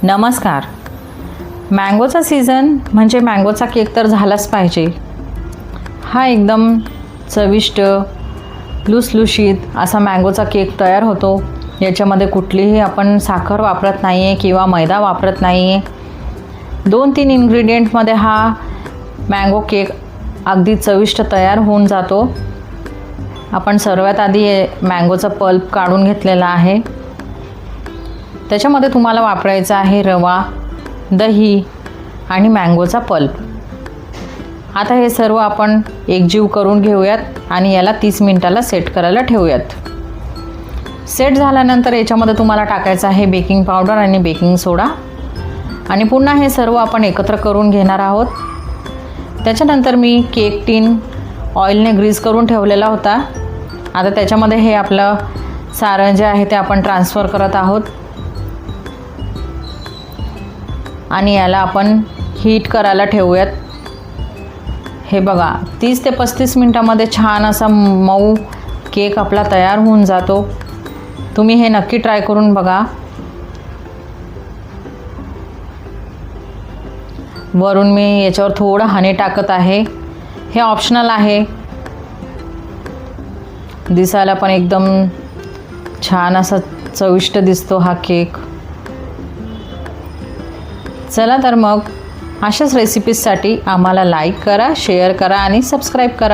नमस्कार. मँगोचा सीझन म्हणजे मँगोचा केक तर झालाच पाहिजे. हा एकदम चविष्ट लुसलुशीत असा मँगोचा केक तयार होतो. याच्यामध्ये कुठलीही आपण साखर वापरत नाही आहे किंवा मैदा वापरत नाही आहे. 2-3 इन्ग्रेडियंटमध्ये हा मँगो केक अगदी चविष्ट तयार होऊन जातो. आपण सर्वात आधी मँगोचा पल्प काढून घेतलेला आहे. त्याच्यामध्ये तुम्हाला वापरायचा आहे रवा, दही आणि मँगोचा पल्प. आता हे सर्व आपण एकजीव करून घेऊयात आणि याला 30 मिनिटाला सेट करायला ठेवूयात. सेट झाल्यानंतर याच्यामध्ये तुम्हाला टाकायचं आहे बेकिंग पावडर आणि बेकिंग सोडा आणि पुन्हा हे सर्व आपण एकत्र करून घेणार आहोत. त्याच्यानंतर मी केक टीन ऑइलने ग्रीस करून ठेवलेला होता. आता त्याच्यामध्ये हे आपलं सारण जे आहे ते आपण ट्रान्सफर करत आहोत आणि याला आपण हीट करायला ठेवूयात. हे बघा 30 ते 35 मिनिटामध्ये छान असा मऊ केक आपला तयार होऊन जातो. तुम्ही हे नक्की ट्राय करून बघा. वरून मी याच्यावर थोडं हनी टाकत आहे. हे ऑप्शनल आहे. दिसायला पण एकदम छान असा चविष्ट दिसतो हा केक. चला तर मग अशाच रेसिपीजसाठी आम्हाला लाईक करा, शेअर करा आणि सबस्क्राईब करा.